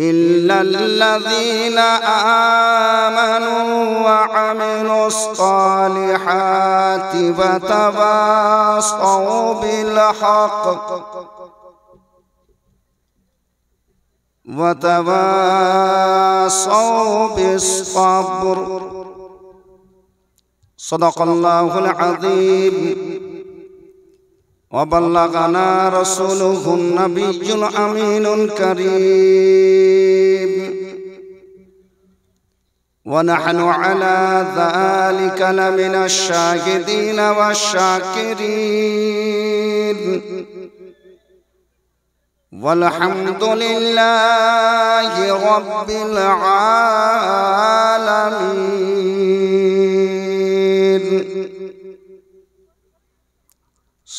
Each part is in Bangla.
ইল্লাল্লাযীনা আমানু ওয়া আমিলুস সালিহাতি ওয়া তাওয়াসাউ বিল হক ওয়া তাওয়াসাউ বিস সাবর। সাদাকাল্লাহুল আযীম। وبلغنا رسوله النبي الأمين الكريم ونحن على ذلك لمن الشاهدين والشاكرين والحمد لله رب العالمين।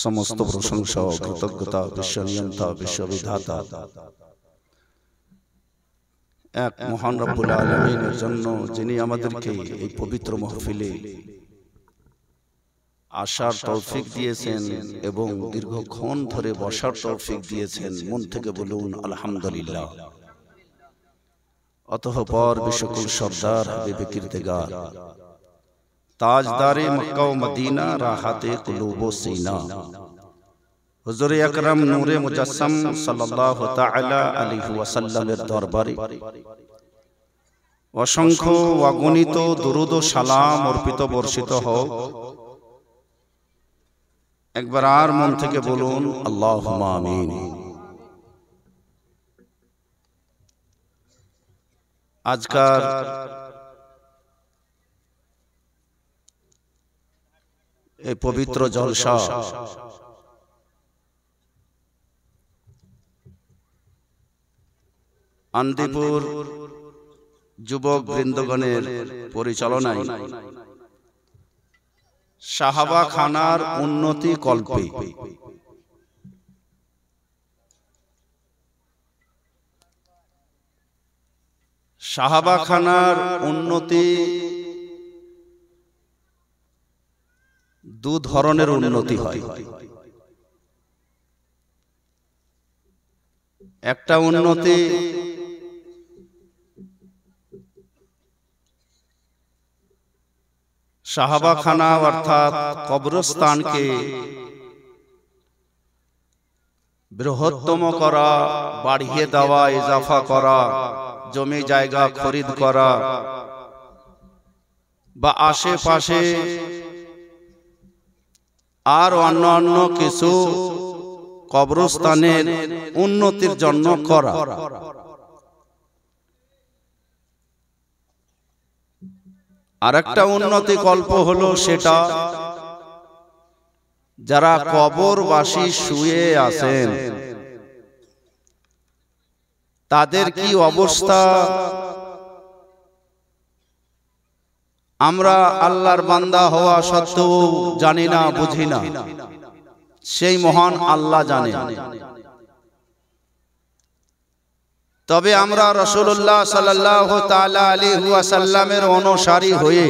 সমস্ত প্রশংসা ও কৃতজ্ঞতা বিশ্বনিয়ন্তা বিশ্ববিধাতা এক মহান রব্বুল আলামিনের জন্য, যিনি আমাদেরকে এই পবিত্র মাহফিলে আসার তৌফিক দিয়েছেন এবং দীর্ঘক্ষণ ধরে বসার তৌফিক দিয়েছেন। মন থেকে বলুন আলহামদুলিল্লাহ। অতঃপর বিশ্বকুল সর্দার হাবিবে কিরতেগার তাজদারে মক্কা ও মদিনা রাহাতে কুলুব ও সিনা হুজুর আকরাম নূরে মুজাসসাম সাল্লাল্লাহু তাআলা আলাইহি ওয়াসাল্লামের দরবারে অসংখ্য অগণিত দুরূদ ও সালাম অর্পিত বর্ষিত হোক। একবার আর মন থেকে বলুন আল্লাহুম্মা আমিন। আজকাল এই পবিত্র জলসা আন্দিপুর যুবক বৃন্দগণের পরিচালনায় সাহাবাখানার উন্নতি কল্পে সাহাবাখানার উন্নতি দু ধরনের উন্নতি হয়। একটা উন্নতি সাহাবাখানা অর্থাৎ কবরস্থানকে বৃহত্তম করা, বাড়িয়ে দেওয়া, ইজাফা করা, জমি জায়গা খরিদ করা বা আশেপাশে আর অন্যান্য কিছু কবরস্থানের উন্নতির জন্য করা। আর একটা উন্নতি কল্প হলো সেটা যারা কবরবাসী শুয়ে আছেন তাদের কি অবস্থা, আমরা আল্লাহর বান্দা হওয়া সত্ত্বেও জানি না, বুঝি না, সেই মহান আল্লাহ জানেন। তবে আমরা রাসূলুল্লাহ সাল্লাল্লাহু তাআলা আলাইহি ওয়াসাল্লামের অনুসারী হয়ে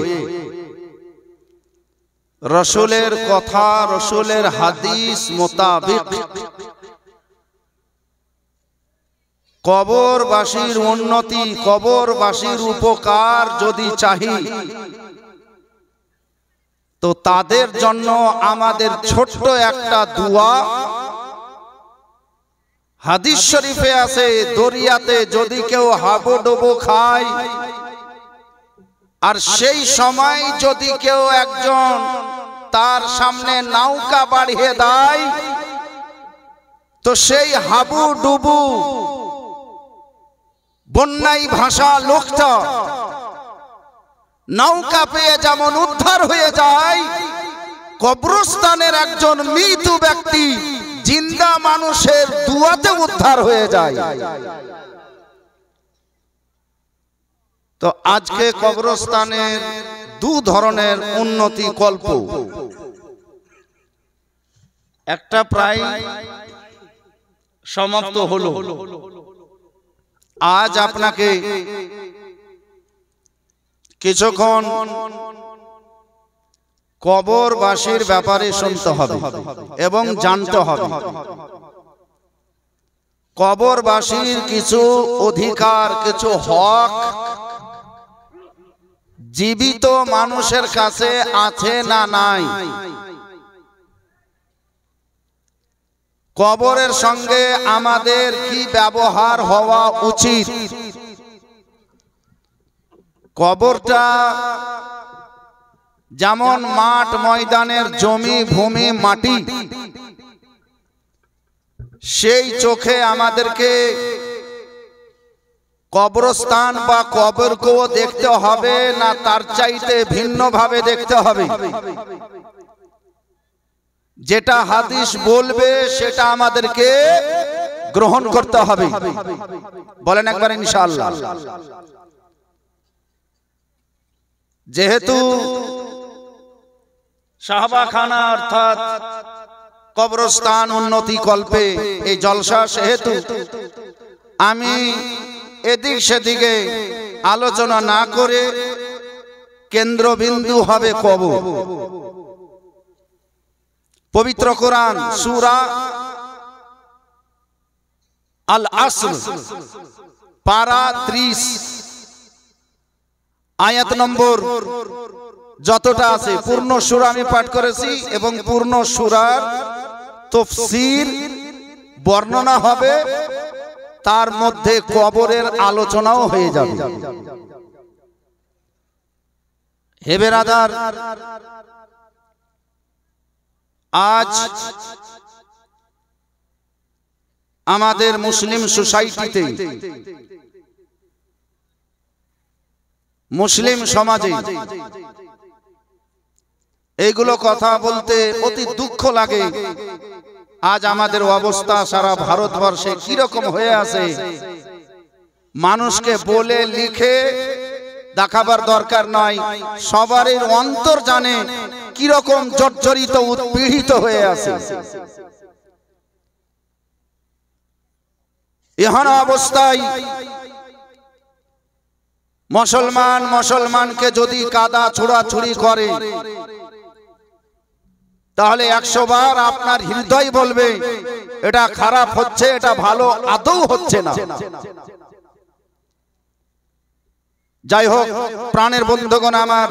রাসূলের কথা, রাসূলের হাদিস মোতাবেক কবরবাসীর উন্নতি, কবরবাসীর উপকার যদি চাহি তো তাদের জন্য আমাদের ছোট্ট একটা দোয়া হাদিস শরীফে আছে, দরিয়াতে যদি কেউ হাবুডুবু খায় আর সেই সময় যদি কেউ একজন তার সামনে নৌকা বাড়িয়ে দেয় তো সেই হাবুডুবু বন্যায় ভাসা লোকটা নৌকা পেয়ে যেমন উদ্ধার হয়ে যায়, কবরস্থানের একজন মৃত ব্যক্তি জিন্দা মানুষের দুয়াতে উদ্ধার হয়ে যায়। তো আজকে কবরস্থানের দু ধরনের উন্নতি কল্প, একটা প্রায় সমাপ্ত হলো। আজ আপনাকে কিছুক্ষণ কবরবাসীর ব্যাপারে শুনতে হবে এবং জানতে হবে। কবরবাসীর কিছু অধিকার, কিছু হক জীবিত মানুষের কাছে আছে না নাই? কবরের সঙ্গে আমাদের কি ব্যবহার হওয়া উচিত? কবরটা যেমন মাঠ ময়দানের জমি ভূমি মাটি, সেই চোখে আমাদেরকে কবরস্থান বা কবরকেও দেখতে হবে, না তার চাইতে ভিন্নভাবে দেখতে হবে? যেটা হাদিস বলবে সেটা আমাদেরকে গ্রহণ করতে হবে। বলেন একবার ইনশাআল্লাহ। যেহেতু সাহাবাখানা অর্থাৎ কবরস্থান উন্নতি কল্পে এই জলসা, সেহেতু আমি এদিক সেদিকে আলোচনা না করে কেন্দ্রবিন্দু হবে কবর। পবিত্র কোরআন সূরা আল আসর পারা 30 আয়াত নম্বর যতটা আছে, পূর্ণ সূরা আমি পাঠ করেছি এবং পূর্ণ সূরার তাফসীর বর্ণনা হবে, তার মধ্যে কবরের আলোচনাও হয়ে যাবে। হে বেরাদার, আজ আমাদের মুসলিম সোসাইটিতে, মুসলিম সমাজে এইগুলো কথা বলতে অতি দুঃখ লাগে। আজ আমাদের অবস্থা সারা ভারতবর্ষে কিরকম হয়ে আছে, মানুষকে বলে লিখে দেখাবার দরকার নয়, সবারই অন্তর জানে কিরকম জর্জরিত উৎপীড়িত হয়ে আছে। এহেন অবস্থায় মুসলমানকে যদি কাদা ছোড়াছুড়ি করে, তাহলে 100 বার আপনার হৃদয় বলবে এটা খারাপ হচ্ছে, এটা ভালো আদৌ হচ্ছে না। যাই হোক, প্রাণের বন্ধুগণ আমার,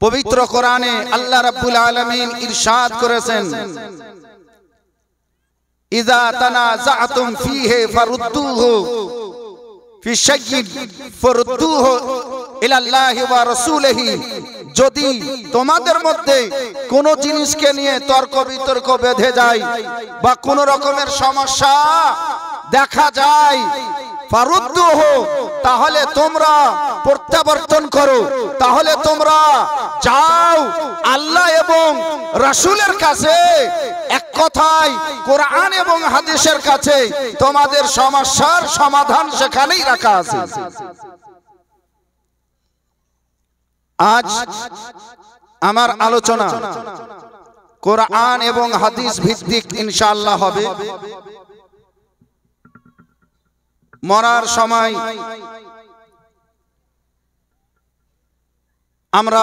পবিত্র কোরআনে আল্লাহ রাব্বুল আলামিন ইরশাদ করেছেন, ইযা তানাযাতুম ফীহি ফারুদ্দুহু ফি শাইইন ফারুদ্দুহু ইলাল্লাহি ওয়া রাসূলিহি। যদি তোমাদের মধ্যে কোন জিনিসকে নিয়ে তর্ক বিতর্ক বেঁধে যায় বা কোন রকমের সমস্যা দেখা যায়, ফারুদ্দুহু, তাহলে তোমরা প্রত্যাবর্তন করো, তাহলে তোমরা যাও আল্লাহ এবং রাসূলের কাছে। এক কথায় কোরআন এবং হাদিসের কাছে তোমাদের সমস্যার সমাধান সেখানেই রাখা আছে। আজ আমার আলোচনা কোরআন এবং হাদিস ভিত্তিক ইনশাআল্লাহ হবে। মরার সময় আমরা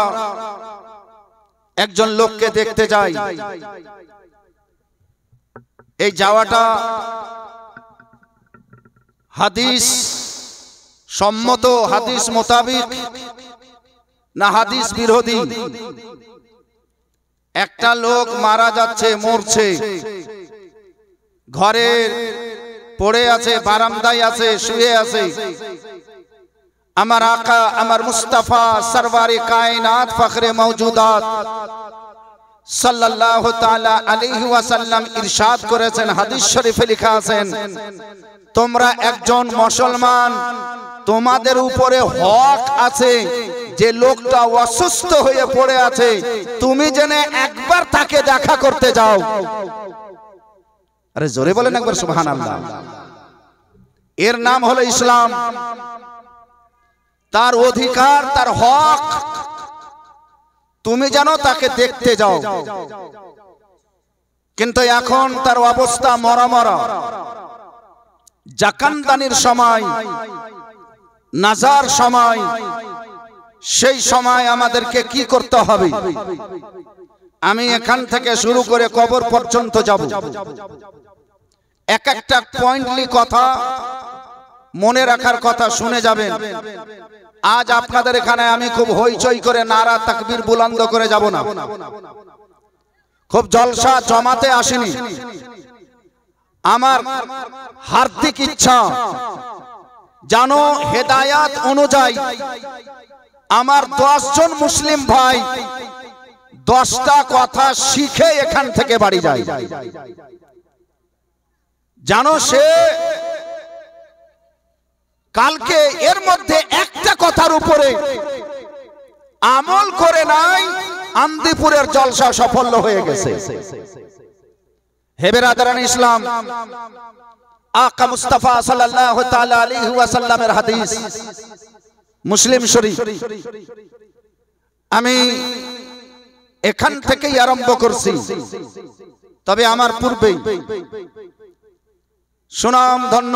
একজন লোককে দেখতে যাই, এই যাওয়াটা হাদিস সম্মত, হাদিস মোতাবিক না হাদিস বিরোধী? একটা লোক মারা যাচ্ছে, মরছে, ঘরে পড়ে আছে, বারান্দায় আছে, শুয়ে আছে। আমার আকা, আমার মুস্তাফা সরওয়ারে কায়নাত ফখরে মওজুদাত সাল্লাল্লাহু তাআলা আলাইহি ওয়াসাল্লাম ইরশাদ করেছেন, হাদিস শরীফে লেখা আছেন, তোমরা একজন মুসলমান, তোমাদের উপরে হক আছে যে লোকটা অসুস্থ হয়ে পড়ে আছে, তুমি যেন একবার তাকে দেখা করতে যাও। আরে জোরে বলেন একবার সুবহানাল্লাহ। এর নাম হলো ইসলাম। তার অধিকার, তার হক, তুমি যেন তাকে দেখতে যাও। কিন্তু এখন তার অবস্থা মরা মরা। জাকানদানির সময়, নাজার সময়, সেই সময় আমাদেরকে কি করতে হবে? আমি এখান থেকে শুরু করে কবর পর্যন্ত যাব। এক একটা পয়েন্টলি কথা মনে রাখার কথা শুনে যাবেন। আজ আপনাদের এখানে আমি খুব হইচই করে নারা তাকবীর বুলন্দ করে যাব না, খুব জলসা জমাতে আসেনি। আমার হার্দিক ইচ্ছা জানো হেদায়াত অনুযায়ী আমার 10 জন মুসলিম ভাই 10টা কথা শিখে এখান থেকে বাড়ি যায়। জানো সে কালকে এর মধ্যে একটা কথার উপরে আমল করে নাই, আন্দিপুরের জলসা সফল হয়ে গেছে। হে বেরাদারান ইসলাম, আকা মুস্তাফা সাল্লাল্লাহু তাআলা আলাইহি ওয়াসাল্লামের হাদিস মুসলিম শরীফ। আমি এখান থেকেই আরম্ভ করছি, তবে আমার পূর্বেই সুনাম ধন্য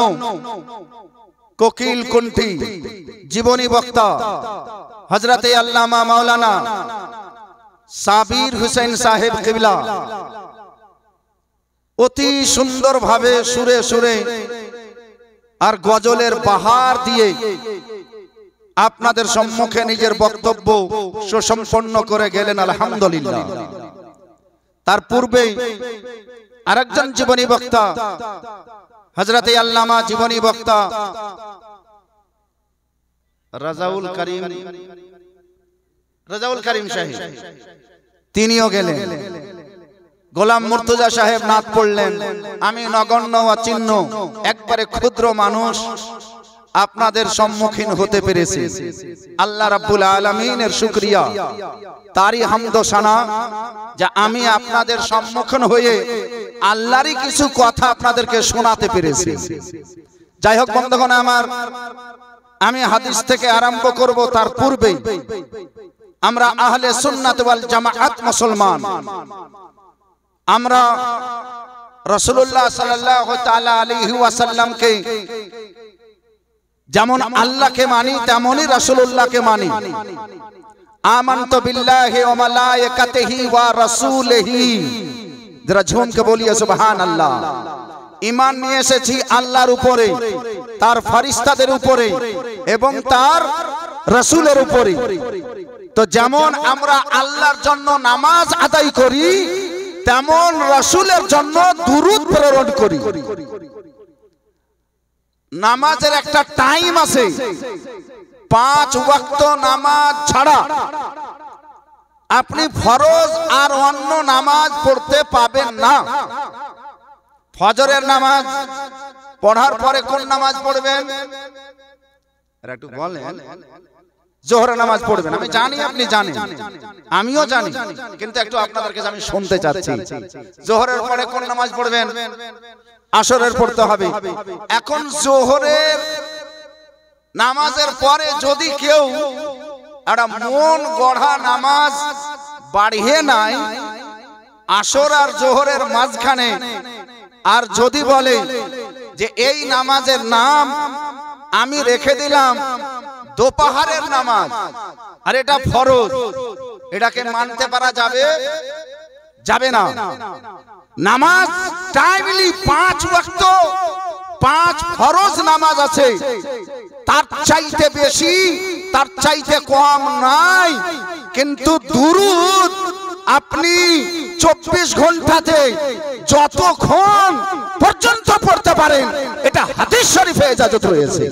কোকিল কুণ্ঠি জীবনী বক্তা হযরতে আল্লামা মাওলানা সাবির হুসেন সাহেব কিবলা অতি সুন্দর ভাবে সুরে সুরে আর গজলের বাহার দিয়ে আপনাদের সম্মুখে নিজের বক্তব্য সুসম্পন্ন করে গেলেন, আলহামদুলিল্লাহ। তার পূর্বে আরেকজন জীবনী বক্তা হযরতে আল্লামা জীবনী বক্তা রাজাউল করিম সাহেব তিনিও গেলেন। গোলাম মুর্তজা সাহেব নাত পড়লেন। আমি নগণ্য অচিহ্ন একবারে ক্ষুদ্র মানুষ আপনাদের সম্মুখীন হতে পেরেছি। আল্লাহ রাব্বুল আলামিনের শুকরিয়া, তারই হামদ সানা যে আমি আপনাদের সম্মুখীন হয়ে আল্লাহরই কিছু কথা আপনাদেরকে শোনাতে পেরেছি। যাই হোক বন্ধুগণ আমার, আমি হাদিস থেকে আরম্ভ করব। তার পূর্বে আমরা আহলে সুন্নাত ওয়াল জামাআত মুসলমান, আমরা রাসূলুল্লাহ সাল্লাল্লাহু তাআলা আলাইহি ওয়াসাল্লামকে যেমন আল্লাহকে মানি তেমনই রাসূলুল্লাহকে মানি। আমানতু বিল্লাহি ওয়া মালায়েকাতিহি ওয়া রাসূলিহি, যারা ঝুমকে বলিয়ে সুবহানাল্লাহ। ঈমান নিয়ে এসেছি আল্লাহর উপরে, তার ফেরেশতাদের উপরে এবং তার রাসূলের উপরে। তো যেমন আমরা আল্লাহর জন্য নামাজ আদায় করি, তেমন রাসূলের জন্য দুরূদ প্রেরণ করি। নামাজের একটা টাইম আছে, 5 ওয়াক্ত নামাজ ছাড়া আপনি ফরজ আর অন্য নামাজ পড়তে পাবেন না। ফজরের নামাজ পড়ার পরে কোন নামাজ পড়বেন একটু বলেন? জোহরের নামাজ পড়বেন। আমি জানি আপনি জানেন, আমিও জানি, কিন্তু একটু আপনাদের কাছে আমি শুনতে চাচ্ছি। জোহরের পরে কোন নামাজ পড়বেন? আসরের পড়তে হবে। এখন জোহরের নামাজের পরে যদি কেউ একটা মন গড়া নামাজ বাড়িয়ে নাই আসর আর জোহরের মাঝখানে, আর যদি বলে যে এই নামাজের নাম আমি রেখে দিলাম দোপাহারের নামাজ আর এটা ফরজ, এটাকে মানতে পারা যাবে? যাবে না। নামাজ টাইমলি 5 ওয়াক্ত 5 ফরজ নামাজ আছে, তার চাইতে বেশি তার চাইতে কম নাই। কিন্তু দুরূদ আপনি 24 ঘন্টাতে যতক্ষণ পর্যন্ত পড়তে পারেন, এটা হাদিস শরীফে ইজাজত রয়েছে।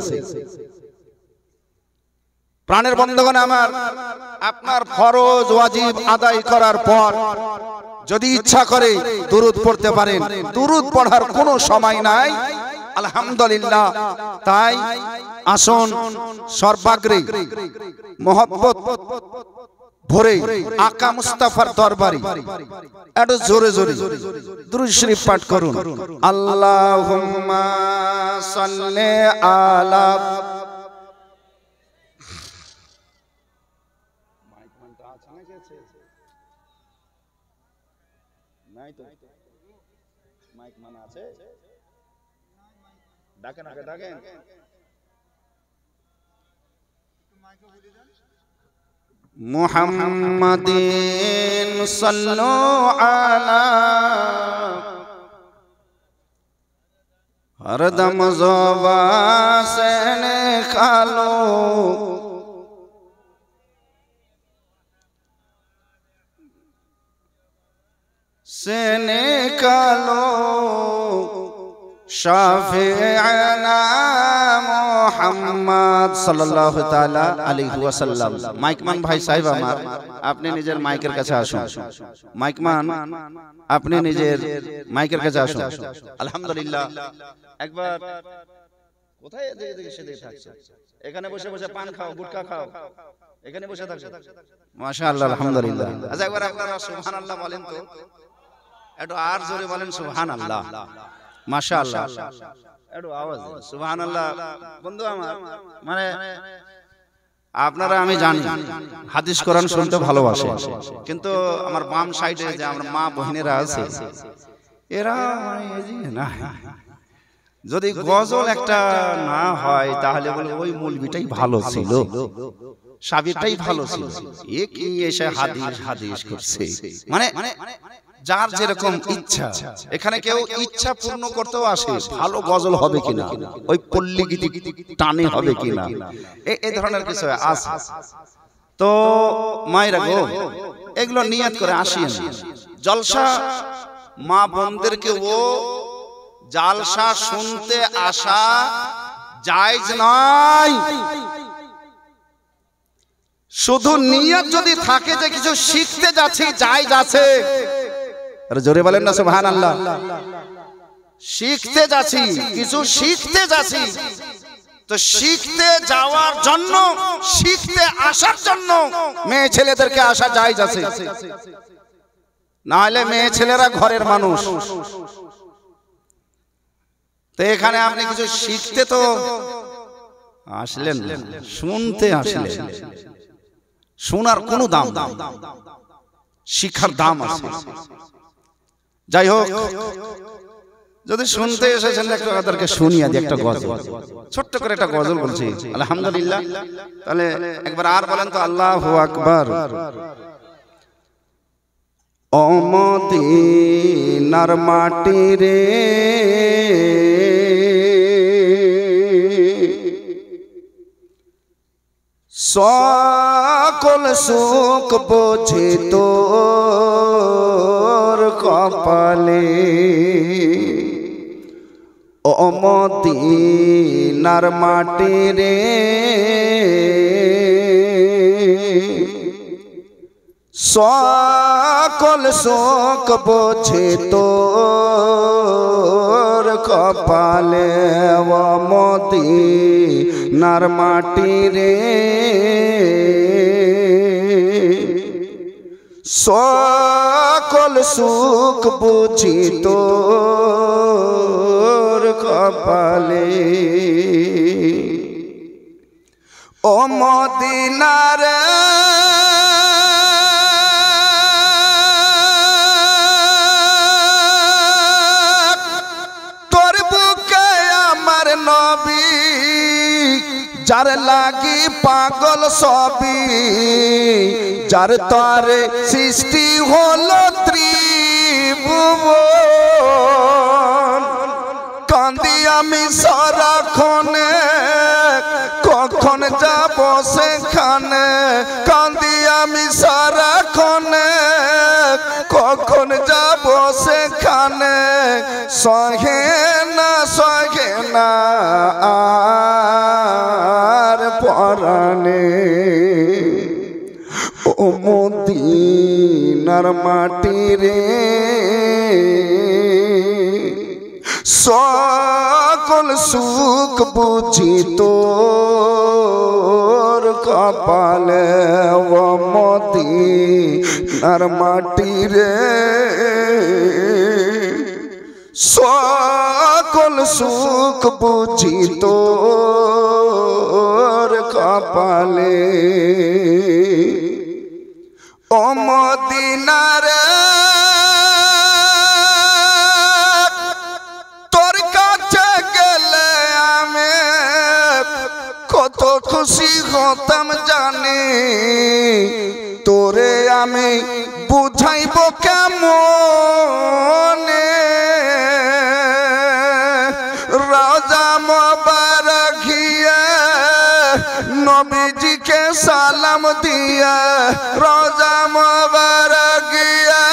প্রাণের বন্ধুগণ আমার, আপনার ফরজ ওয়াজিব আদায় করার পর যদি ইচ্ছা করে দুরূদ পড়তে পারেন, দুরূদ পড়ার কোনো সময় নাই, আলহামদুলিল্লাহ। তাই আসুন সর্বাগ্রে মোহাব্বত ভরে আকা মুস্তাফার দরবারে একটু জোরে জোরে দুরূদ শরীফ পাঠ করুন। আল্লাহুম্মা সাল্লি আলা নাই তো মাইক মানা আছে, ডাকেন আগে ডাকেন। মুহাম্মাদিন সাল্লু আলা हरदम ज़ुबा से निकालो शाफ़िअना मुहम्मद सल्लल्लाहु ताला अलैहि वसल्लम। माइकमान भाई साहिब আমার আপনি নিজের মাইকের কাছে আসুন। মাইকমান আপনি নিজের মাইকের কাছে আসুন। আলহামদুলিল্লাহ একবার কোথায় এদিকে সেদিকে থাকছে, এখানে বসে বসে পান খাও, গুটখা খাও, এখানে বসে থাকছো। মাশাআল্লাহ আলহামদুলিল্লাহ। আচ্ছা একবার আপনারা সুবহানাল্লাহ বলেন তো, একটু আর জোরে বলেন সুবহানাল্লাহ। মাশাআল্লাহ একটু আওয়াজ সুবহানাল্লাহ। বন্ধু আমার মানে আপনারা আমি জানি হাদিস কোরআন শুনতে ভালোবাসে, কিন্তু আমার বাম সাইডে যে আমার মা বোনেরা আছে এরা না, যদি গজল একটা না হয় তাহলে বলে ওই মৌলবীটাই ভালো ছিল, সাবিরটাই ভালো ছিল, এ কি এসে হাদিস হাদিস করছে। মানে যার যেরকম ইচ্ছা, এখানে কেউ ইচ্ছা পূর্ণ করতেও আসে, ভালো গজল হবে কিনা, ওই পল্লী গীতি টানে হবে কিনা, এই ধরনের কিছু আছে। তো মায়েরা গো, এগুলো নিয়ত করে আসিয়েন। জলসা মা বোনদেরকে ও জালসা শুনতে আসা জায়েজ নয়। শুধু নিয়ত যদি থাকে যে কিছু শিখতে যাচ্ছি, জায়েজ আছে। আরে জোরে বলেন না সুবহানাল্লাহ। শিখতে যাচ্ছি, কিছু শিখতে যাচ্ছি, তো শিখতে যাওয়ার জন্য, শিখতে আসার জন্য মেয়ে ছেলেদেরকে আসা জায়েজ আছে, না হলে মেয়ে ছেলেরা ঘরের মানুষ। তো এখানে আপনি কিছু শিখতে তো আসলেন, শুনতে আসলেন। শোনার কোনো দাম না, শিক্ষার দাম আছে। যাই হোক, যদি শুনতে এসেছেন একটু তাদেরকে শুনিয়ে দিই একটা গজল, ছোট্ট করে একটা গজল বলছি। আলহামদুলিল্লাহ। তাহলে একবার আর বলেন তো আল্লাহু আকবার। ও মদিনার মাটি রে, সকল সুখ বোঝে তোর কপালে। ও মদিনার মাটি রে, সকল সুখ বোঝে তোর কপালে। ও মদিনার মাটি রে, সকল সুখ বুঝি তোর কপালে। ও মদিনার তোর বুকে আমার নবী, যার লাগি পাগল সবই, যার তরে সৃষ্টি হলো ত্রিভুবন। কান্দি আমি সারাক্ষণে, কখন যাব সেখানে। কান্দি আমি সারাক্ষণে, কখন যাব সেখানে। সহে না সহে না আর পরাণে। ও মদিনার মাটি রে, সকল সুখ বুঝি তোর কপালে। ও মদিনার মাটি রে, সকল সুখ বুঝি তোর কপালে। ও মদিনার তোর কাছে গেলে আমি কত খুশি হতাম জানি। তোরে আমি বুঝাইব কেমনে, मुबारकिया नबी जी के सलाम दिया रोजा मुबारकिया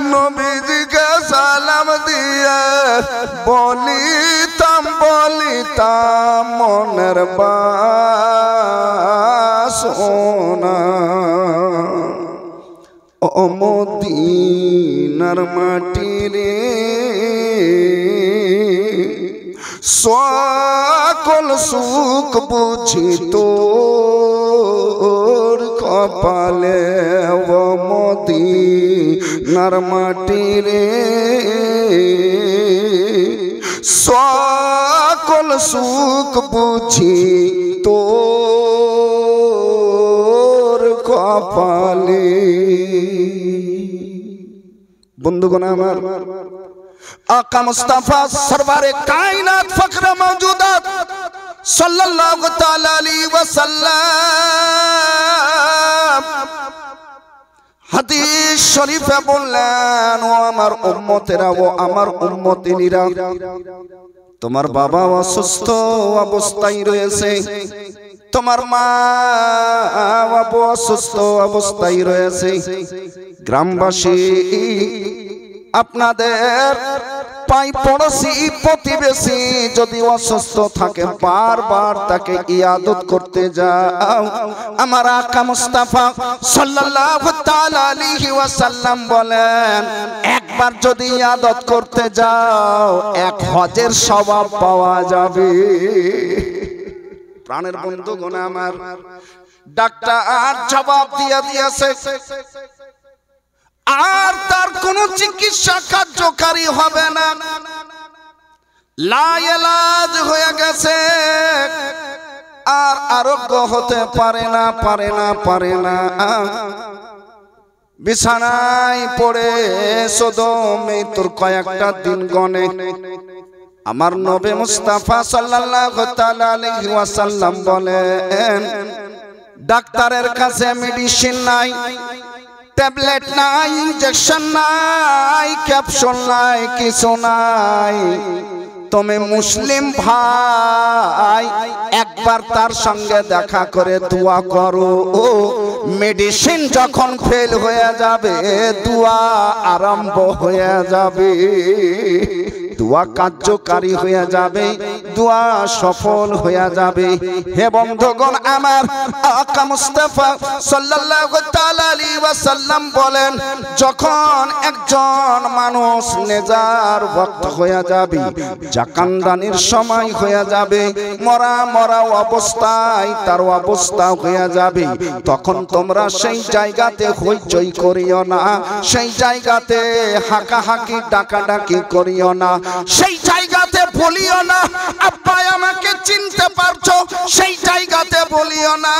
नबी जी के सलाम दिया बोलिताम मनेर बासना ओ मदीनार माटी रे सकल सुख बुझी तोर कपाले ओ मदीनार माटी रे सकल सुख बुझी तोर कपाले। बंधुगण आमार आका मुस्ताफा सरवारे कायनात फखरे मौजूदात सल्लल्लाहु ताला अलैहि वसल्लम হাদিস শরীফে বললেন ও আমার উম্মতেরা ও আমার উম্মতিনীরা তোমার বাবা অসুস্থ অবস্থায় রয়েছে তোমার মা বাবা অসুস্থ অবস্থায় রয়েছে গ্রামবাসী আপনাদের পাই পড়োশি প্রতিবেশী যদি অসুস্থ থাকে বারবার তাকে ইয়াদত করতে যাও আমার আকা মুস্তাফা সাল্লাল্লাহু তাআলা আলাইহি ওয়াসাল্লাম বলেন একবার যদি ইয়াদত করতে যাও এক হজের সওয়াব পাওয়া যাবে। প্রাণের বন্ধুগণ আমার ডাক্তার জবাব দিয়েছে আর তার কোন চিকিৎসা কার্যকারী হবে না লা ইলাজ হয়ে গেছে আর আরোগ্য হতে পারে না বিছানায় পড়ে শুধু মৃত্যুর কয়েকটা দিন গনে আমার নবী মুস্তাফা সাল্লাল্লাহু তাআলা আলাইহি ওয়াসাল্লাম বলেন ডাক্তারের কাছে মেডিসিন নাই ট্যাবলেট নাই ইনজেকশন নাই ক্যাপসুল নাই কিছু নাই তুমি মুসলিম ভাই একবার তার সঙ্গে দেখা করে দোয়া করো ও মেডিসিন যখন ফেল হয়ে যাবে দোয়া আরম্ভ হয়ে যাবে দোয়া কার্যকারী হয়ে যাবে দোয়া সফল হয়ে যাবে। হে বন্ধুগণ আমার আকা মুস্তাফা সাল্লাল্লাহু তাআলা আলাইহি ওয়াসাল্লাম বলেন যখন একজন মানুষ নেজার ওয়াক্ত হয়ে যাবে জাকান্দানির সময় হয়ে যাবে মরা অবস্থায় তার অবস্থা হয়ে যাবে তখন তোমরা সেই জায়গাতে হইচই করিও না সেই জায়গাতে হাঁকাহাঁকি ডাকাডাকি করিও না সেই জায়গাতে বলিও না আব্বা আমাকে চিনতে পারছো সেই জায়গাতে বলিও না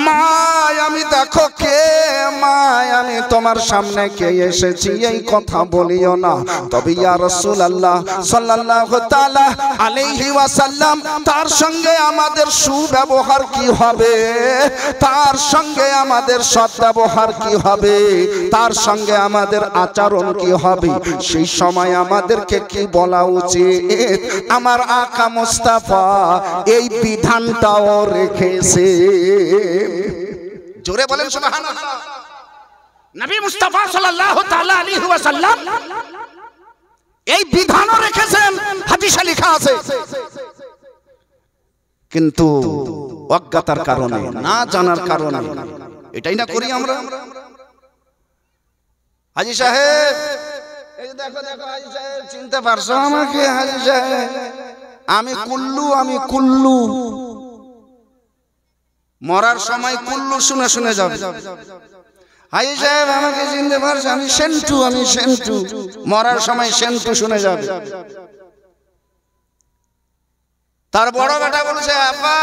মা আমি দেখো কে মা আমি তোমার সামনে কে এসেছি এই কথা বলিও না। তবে ইয়া রাসূলুল্লাহ সাল্লাল্লাহু তাআলা আলাইহি ওয়াসাল্লাম তার সঙ্গে আমাদের সুব্যবহার কি হবে তার সঙ্গে আমাদের সদ্ব্যবহার কি হবে তার সঙ্গে আমাদের আচরণ কি হবে সেই সময় আমাদেরকে কি বলা উচিত আমার আকা মুস্তাফা এই বিধানটাও রেখেছে। জোরে বলেন সুবহানাল্লাহ। নবী মুস্তাফা সাল্লাল্লাহু তাআলা আলাইহি ওয়াসাল্লাম এই বিধানও রেখেছেন হাদিসে লেখা আছে কিন্তু অজ্ঞতার কারণে না জানার কারণে এটাই না করি আমরা। হাজী সাহেব এই দেখো হাজী সাহেব চিনতে পারছো আমাকে হাজী সাহেব আমি কুল্লু মরার সময় কুল্লু শুনে যাবে হাজী সাহেব আমাকে চিনতে পারছো আমি সেন্টু মরার সময় সেন্টু শুনে যাবে। তার বড় বেটা বলছে আব্বা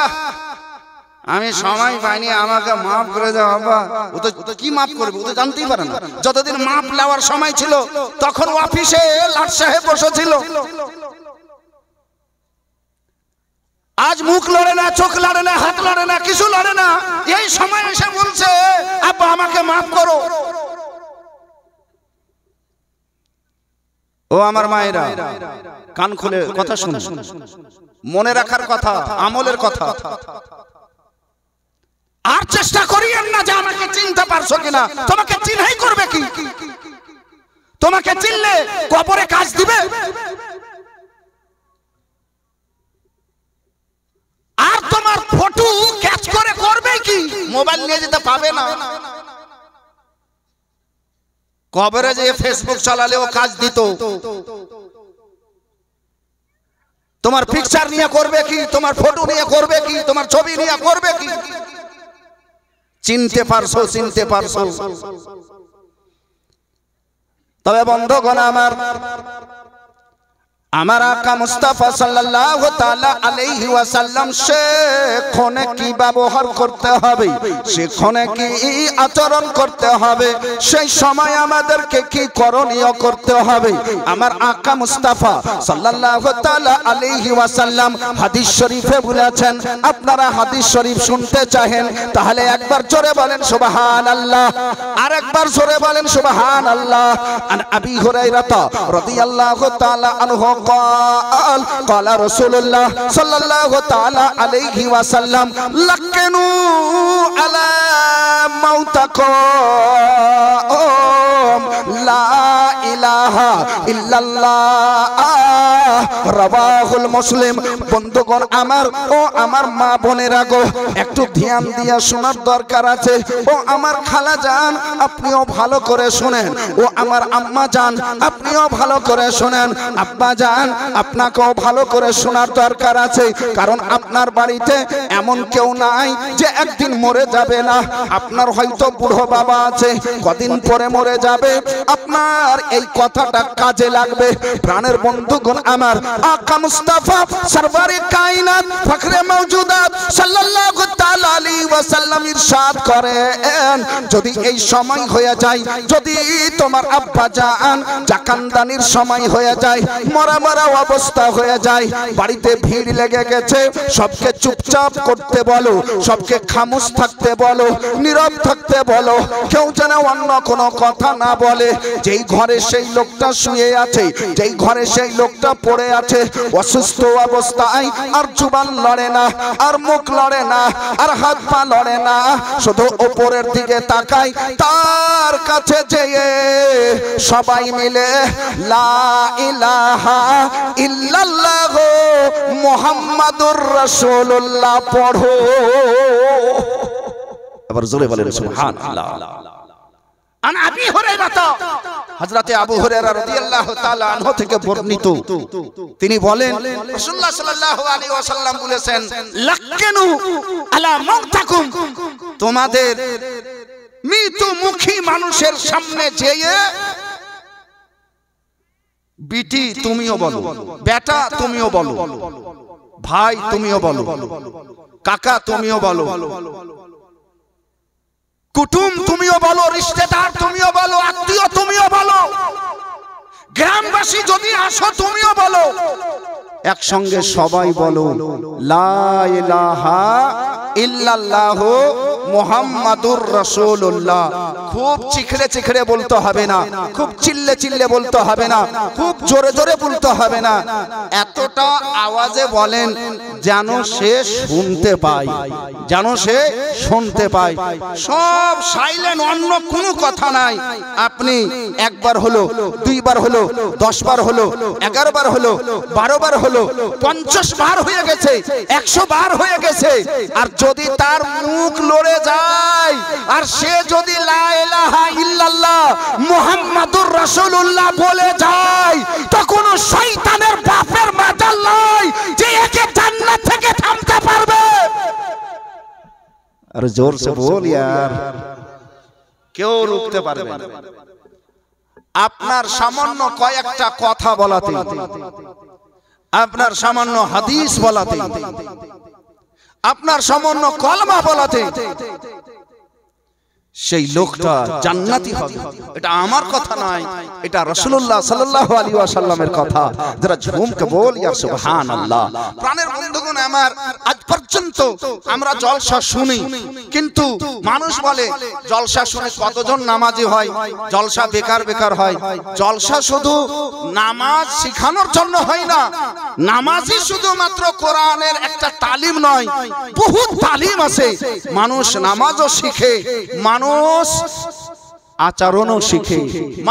আমি সময় পাইনি আমাকে মাফ করে দাও আব্বা। ও তো কি মাফ করবে ও তো জানতেই পারে না। যতদিন মাফ নেওয়ার সময় ছিল তখন অফিসে লাট সাহেব বসেছিল আজ মুখ লড়ে না চোখ লড়ে না হাত লড়ে না কিছু লড়ে না এই সময় এসে বলছে আব্বা আমাকে মাফ করো। ও আমার মায়েরা, কান খুলে কথা শুনুন, মনে রাখার কথা, আমলের কথা। আর চেষ্টা করিয়েন না যে আমাকে চিনতে পারছো কিনা। তোমাকে চিন্হাই করবে কি? তোমাকে চিনলে কবরে কাজ দিবে? আর তোমার ফটো ক্যাচ করে করবে কি? মোবাইল নিয়ে যেতে পাবে না। কবরে যে ফেসবুক চালালেও কাজ দিত। তোমার পিকচার নিয়ে করবে কি? তোমার ফটো নিয়ে করবে কি? তোমার ছবি নিয়ে করবে কি? চিনতে পারছো? চিনতে পারছো? তবে বন্ধুগণ আমার আকা মুস্তাফা সাল্লাল্লাহু তাআলা আলাইহি ওয়াসাল্লাম সেখানে কি ব্যবহার করতে হবে, সেখানে কি আচরণ করতে হবে, সেই সময় আমাদেরকে কি করণীয় করতে হবে, আমার আকা মুস্তাফা সাল্লাল্লাহু তাআলা আলাইহি ওয়াসাল্লাম হাদিস শরীফে বলেছেন। আপনারা হাদিস শরীফ শুনতে চাহেন তাহলে একবার জোরে বলেন সুবহানাল্লাহ, আর একবার জোরে বলেন সুবহানাল্লাহ। আন আবি হুরায়রা রাদিয়াল্লাহু তাআলা আনহু قال قال رسول الله صلى الله تعالى عليه وسلم لكنوا على موتكم لا إله إلا الله রাওয়াহুল মুসলিম। বন্ধুগণ আমার ও আমার মা বোনেরা গো, একটু ধ্যান দিয়ে শোনার দরকার আছে। ও আমার খালা জান, আপনিও ভালো করে শুনেন। ও আমার আম্মা জান, আপনিও ভালো করে শুনেন। আব্বা জান, আপনাকেও ভালো করে শোনার দরকার আছে। কারণ আপনার বাড়িতে এমন কেউ নাই যে একদিন মরে যাবে না। আপনার হয়তো বুড়ো বাবা আছে, কদিন পরে মরে যাবে। আপনার এই কথাটা কাজে লাগবে। প্রাণের বন্ধুগণ আমার আকা মুস্তাফা সরওয়ারে কায়নাত ফখরে মওজুদাত সাল্লাল্লাহু তাআলা আলাইহি ওয়াসাল্লাম ইরশাদ করেন, যদি এই সময় হয়ে যায়, যদি তোমার আব্বা জান জাকানদানির সময় হয়ে যায়, মরা মরা অবস্থা হয়ে যায়, বাড়িতে ভিড় লেগে গেছে, সবকে চুপচাপ করতে বলো, সবকে খামোশ থাকতে বলো, নীরব থাকতে বলো, কেউ যেন অন্য কোনো কথা না বলে। যেই ঘরে সেই লোকটা শুয়ে আছে, যেই ঘরে সেই লোকটা পড়ে আছে অসুস্থ অবস্থায়, আর জুবান লড়ে না, আর মুখ লড়ে না, আর হাত পা লড়ে না, শুধু উপরের দিকে তাকায়, তার কাছে যেয়ে সবাই মিলে লা ইলাহা ইল্লাল্লাহ মুহাম্মাদুর রাসূলুল্লাহ পড়ো। আবার জোরে বলেন সুবহানাল্লাহ। আন আবি হুরায়রা, হযরতে আবু হুরায়রা রাদিয়াল্লাহু তাআলা আনহু থেকে বর্ণিত, তিনি বলেন রাসূলুল্লাহ সাল্লাল্লাহু আলাইহি ওয়াসাল্লাম বলেছেন, লাক্কিনু আলা মাউতাকুম, তোমাদের মৃত্যুমুখী মানুষের সামনে যেয়ে বিটি তুমিও বলো, বেটা তুমিও বলো, ভাই তুমিও বলো, কাকা তুমিও বলো, কুটুম তুমিও বলো, রিশতেদার তুমিও বলো, আত্মীয় তুমিও বলো, গ্রামবাসী যদি আসো তুমিও বলো, একসঙ্গে সবাই বলো লা ইলাহা ইল্লাল্লাহ মুহাম্মাদুর রাসূলুল্লাহ। খুব চিখড়ে চিখড়ে বলতে হবে না, খুব চিল্লে চিল্লে বলতে হবে না, খুব জোরে জোরে বলতে হবে না, এতটা আওয়াজে বলেন যেন সে শুনতে পায়, যেন সে শুনতে পায়। সব সাইলেন্ট, অন্য কোনো কথা নাই। আপনি একবার হলো, দুইবার হলো, 10 বার হলো, 11 বার হলো, 12 বার হলো, 50 বার হয়ে গেছে, 100 বার হয়ে গেছে, আর যদি তার মুখ লড়ে যায় আর সে যদি লা ইলাহা ইল্লাল্লাহ মুহাম্মাদুর রাসূলুল্লাহ বলে যায়, তো কোনো শয়তানের বাপের মাজাল নাই যে একে জান্নাত থেকে থামতে পারবে। আর জোর সে বল यार, কেউ রুখতে পারবে না। আপনার সামান্য কয়েকটা কথা বলাতে, আপনার সামান্য হাদিস বলাতে, আপনার সামান্য কলমা বলাতে সেই লোকটা জান্নাতি হবে। এটা আমার কথা নয়, এটা রাসূলুল্লাহ সাল্লাল্লাহু আলাইহি ওয়াসাল্লামের কথা। যারা ঝুমকে বল ইয়া সুবহানাল্লাহ। প্রাণের বন্ধুগণ আমার, আজ পর্যন্ত আমরা জলসা শুনি, কিন্তু মানুষ বলে জলসা শুনে কতজন নামাজি হয়, জলসা বেকার বেকার হয়। জলসা শুধু নামাজ শেখানোর জন্য হয় না, নামাজই শুধুমাত্র কোরআনের একটা তালিম নয়, বহু তালিম আছে। মানুষ নামাজও শিখে, মানুষ আচরণও শিখে,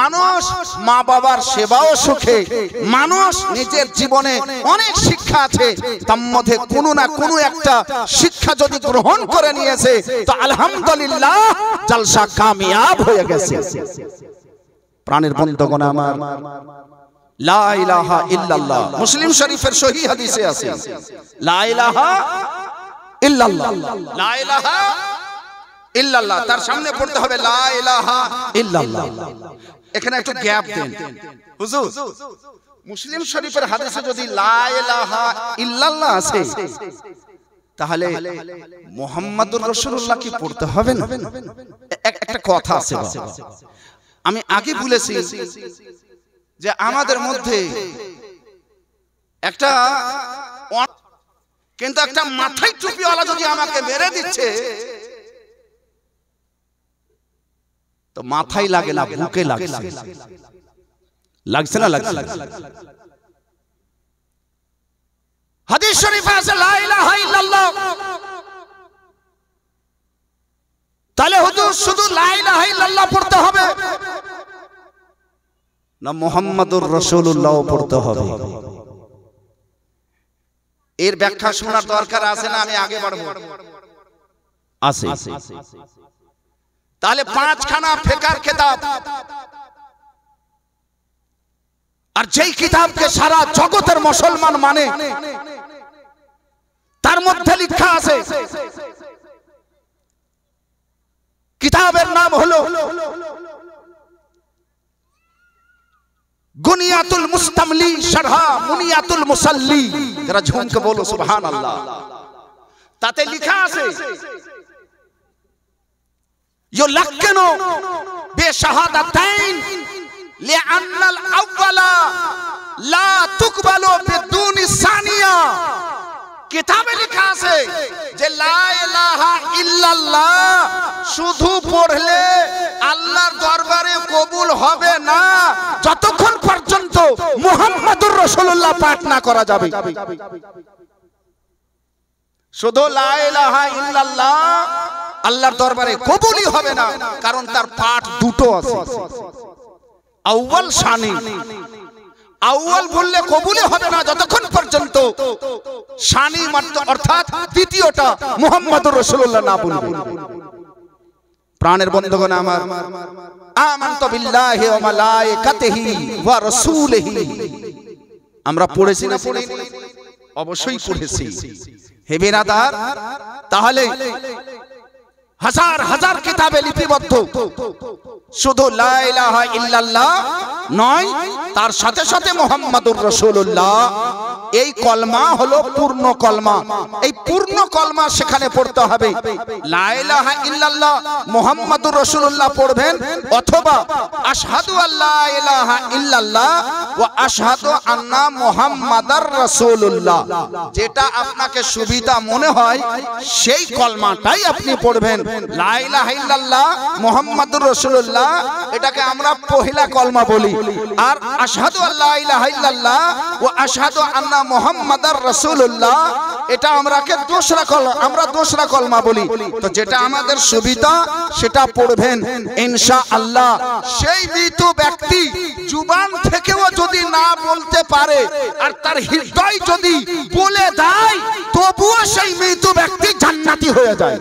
মানুষ মা বাবার সেবাও শিখে, মানুষ নিজের জীবনে অনেক শিক্ষা আছে, তার মধ্যে কোনো না কোনো একটা শিক্ষা যদি গ্রহণ করে নিয়েছে তো আলহামদুলিল্লাহ জলসা কামিয়াব হয়ে গেছে। প্রাণের বন্ধুগণ আমার, লা ইলাহা ইল্লাল্লাহ মুসলিম শরীফের সহিহ হাদিসে আছে, লা ইলাহা ইল্লাল্লাহ, লা ইলাহা ইল্লাল্লাহ, তার সামনে পড়তে হবে লা ইলাহা ইল্লাল্লাহ। এখানে একটু গ্যাপ দেন হুজুর, মুসলিম শরীফের হাদিসে যদি লা ইলাহা ইল্লাল্লাহ আছে তাহলে মুহাম্মাদুর রাসূলুল্লাহ কি পড়তে হবে না? একটা কথা আছে, আমি আগে বলেছি যে আমাদের মধ্যে একটা, কিন্তু একটা মাথায় টুপিওয়ালা যদি আমাকে মেরে দিচ্ছে তো মাথায় লাগে না, বুকে লাগছে, লাগছে না? লাগছে। হাদিস শরীফে আছে লা ইলাহা ইল্লাল্লাহ, তাহলে হুজুর শুধু লা ইলাহা ইল্লাল্লাহ পড়তে হবে না মুহাম্মাদুর রাসূলুল্লাহ পড়তে হবে? এর ব্যাখ্যা শোনার দরকার আছে না? আমি আগে বাড়বো, আছে। তাহলে পাঁচখানা ফিকহের কিতাব, আর যেই কিতাবকে সারা জগতের মুসলমান মানে, তার মধ্যে লেখা আছে, কিতাবের নাম হলো গুনিয়াতুল মুস্তামলি শারহা মুনিয়াতুল মুসাল্লি। যারা ঝুমকে বলো সুবহানাল্লাহ। তাতে লেখা আছে ইউলাক্কিনু বিশাহাদাতাইন লিআন্নাল আউয়ালা লা তুকবালু বিদুনি সানিয়া। কিতাবে লেখা আছে যে লা ইলাহা ইল্লাল্লাহ শুধু পড়লে আল্লাহর দরবারে কবুল হবে না যতক্ষণ পর্যন্ত মুহাম্মাদুর রাসূলুল্লাহ পাঠ না করা যাবে। শুধু লা ইলাহা ইল্লাল্লাহ আল্লাহর দরবারে কবুলই হবে না, কারণ তার পাঠ দুটো আছে, আউয়াল শানি। আউয়াল বললে কবুলই হবে না যতক্ষণ পর্যন্ত শানি অর্থাৎ দ্বিতীয়টা মুহাম্মাদুর রাসূলুল্লাহ না বলবে। প্রাণের বন্ধুগণ আমার, আমানতু বিল্লাহি ওয়া মালাইকাতিহি ওয়া রাসূলিহি, আমরা পড়েছি না পড়িনি? অবশ্যই পড়েছি। হে বিরাদার, তাহলে হাজার হাজার কিতাবে লিপিবদ্ধ শুধু লা ইলাহা ইল্লাল্লাহ নয়, তার সাথে সাথে মুহাম্মাদুর রাসূলুল্লাহ, এই কলমা হলো পূর্ণ কলমা। এই পূর্ণ কলমা সেখানে পড়তে হবে। লা ইলাহা ইল্লাল্লাহ মুহাম্মাদুর রাসূলুল্লাহ পড়বেন, অথবা আশহাদু আল্লা ইলাহা ইল্লাল্লাহ ওয়া আশহাদু আন্না মুহাম্মাদার রাসূলুল্লাহ, যেটা আপনাকে সুবিধা মনে হয় সেই কলমাটাই আপনি পড়বেন। লা ইলাহা ইল্লাল্লাহ মুহাম্মাদুর রাসূলুল্লাহ এটাকে আমরা পহিলা কলমা বলি, আর আশহাদু আল্লা ইলাহা ইল্লাল্লাহ ওয়া আশহাদু আন্না মুহাম্মাদার রাসূলুল্লাহ এটা আমরাকে দোসরা কলমা বলি। তো যেটা আমাদের সুবিধা সেটা পড়বেন ইনশাআল্লাহ। সেই মৃত ব্যক্তি জুবান থেকেও যদি না বলতে পারে আর তার হৃদয় যদি বলে দেয়, তবুও সেই মৃত ব্যক্তি জান্নাতি হয়ে যায়।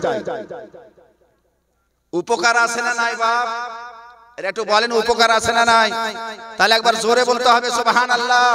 উপকার আছে না নাই বাপ? এটা একটু বলেন, উপকার আছে না নাই? তাহলে একবার জোরে বলতে হবে সুবহানাল্লাহ।